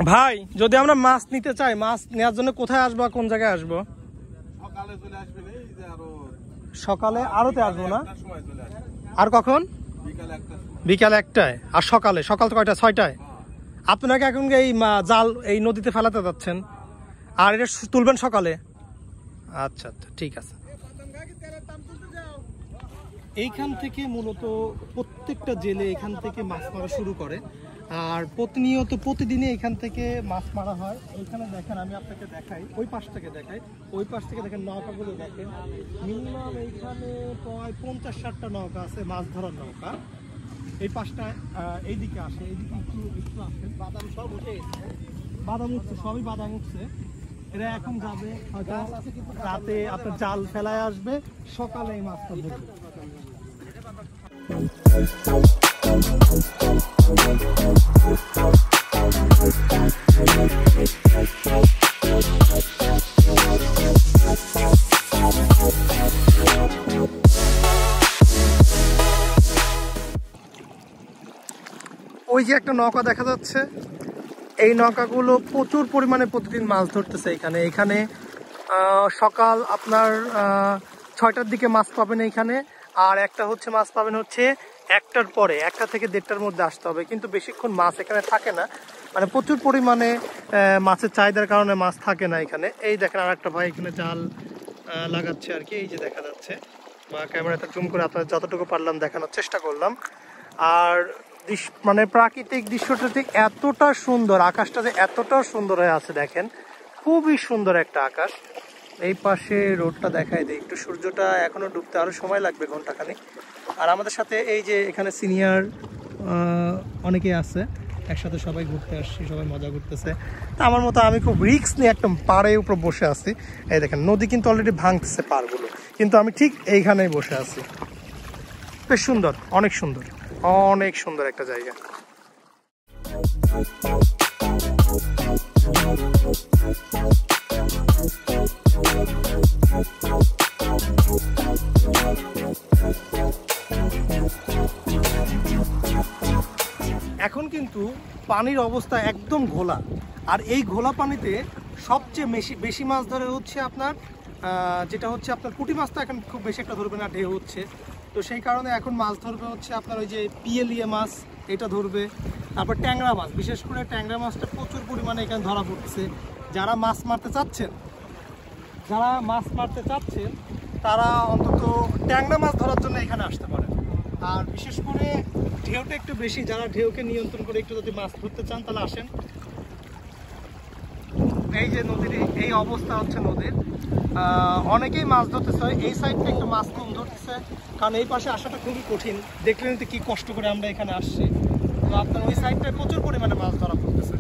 ভাই যদি আমরা মাছ নিতে চাই, মাছ নেওয়ার জন্য কোথায় আসবো, কোন জায়গায় আসবো? সকালে আড়তে আসবো না? আর কখন? বিকাল 1টায়। আর সকালে সকাল কয়টা? 6টায়। আপনাকে এখন এই জাল এই নদীতে ফেলাতে যাচ্ছেন, আর এটা তুলবেন সকালে? আচ্ছা আচ্ছা, ঠিক আছে। এইখান থেকে মূলত প্রত্যেকটা জেলে এখান থেকে মাছ মারা শুরু করে, আর প্রতিনিয়ত প্রতিদিনই এখান থেকে মাছ মারা হয়। এইখানে দেখেন, আমি আপনাকে দেখাই, ওই পাশ থেকে দেখাই, ওই পাশ থেকে দেখেন নৌকাগুলো দেখেন। মিনিমাম এইখানে প্রায় 50-60টা নৌকা আছে, মাছ ধরার নৌকা। এই পাশটা এইদিকে আসে, এইদিকে একটু আসে। বাদাম সব উঠে গেছে, বাদাম উঠছে, সবই বাদাম উঠছে। এরা এখন যাবে হয়তো রাতে, আপনার জাল ফেলায় আসবে, সকালে এই মাছটা ধরবে। ওই যে একটা নৌকা দেখা যাচ্ছে, এই নৌকাগুলো প্রচুর পরিমাণে প্রতিদিন মাছ ধরতেছে এখানে। এখানে সকাল আপনার 6টার দিকে মাছ পাবেন এইখানে, আর একটা হচ্ছে মাছ পাবেন হচ্ছে 1টার পরে, 1টা থেকে 1:30টার মধ্যে আসতে হবে। কিন্তু বেশিক্ষণ মাছ এখানে থাকে না, মানে প্রচুর পরিমাণে মাছের চাহিদার কারণে মাছ থাকে না এখানে। এই দেখেন আর একটা ভাই এখানে জাল লাগাচ্ছে আর কি, এই যে দেখা যাচ্ছে, বা ক্যামেরাতে জুম করে আপনার যতটুকু পারলাম দেখানোর চেষ্টা করলাম। আর মানে প্রাকৃতিক দৃশ্যটা ঠিক এতটা সুন্দর, আকাশটা যে এতটা সুন্দর হয়ে আছে দেখেন, খুবই সুন্দর একটা আকাশ। এই পাশে রোডটা দেখাই দেয় একটু, সূর্যটা এখনো ডুবতে আরো সময় লাগবে ঘন্টাখানিক। আর আমাদের সাথে এই যে এখানে সিনিয়র অনেকেই আছে, একসাথে সবাই ঘুরতে আসছি, সবাই মজা করতেছে। তা আমার মতো আমি খুব রিস্ক নিয়ে একটা পাড়ের উপর বসে আছি। এই দেখেন নদী কিন্তু অলরেডি ভাঙতেছে পাড়গুলো, কিন্তু আমি ঠিক এইখানেই বসে আছি। বেশ সুন্দর, অনেক সুন্দর, অনেক সুন্দর একটা জায়গা। এখন কিন্তু পানির অবস্থা একদম ঘোলা, আর এই ঘোলা পানিতে সবচেয়ে বেশি মাছ ধরে হচ্ছে আপনার যেটা হচ্ছে আপনার পুঁটি মাছটা এখন খুব বেশি একটা ধরবে না, ঢেউ হচ্ছে। তো সেই কারণে এখন মাছ ধরবে হচ্ছে আপনার ওই যে পিএলিএ মাছ, এটা ধরবে। তারপর ট্যাংরা মাছ, বিশেষ করে ট্যাংরা মাছটা প্রচুর পরিমাণে এখানে ধরা পড়তেছে। যারা মাছ মারতে চাচ্ছেন তারা অন্তত ট্যাংরা মাছ ধরার জন্য এখানে আসতে পারে। আর বিশেষ করে ঢেউটা একটু বেশি, যারা ঢেউকে নিয়ন্ত্রণ করে একটু যদি মাছ ধরতে চান তাহলে আসেন। এই যে নদীর এই অবস্থা হচ্ছে নদীর, অনেকেই মাছ ধরতেছে। এই সাইডটা একটু মাছ কম ধরতেছে, কারণ এই পাশে আসাটা খুবই কঠিন। দেখলেন তো কি কষ্ট করে আমরা এখানে আসছি। তো আপনার ওই সাইডটায় প্রচুর পরিমাণে মাছ ধরা পড়তেছে।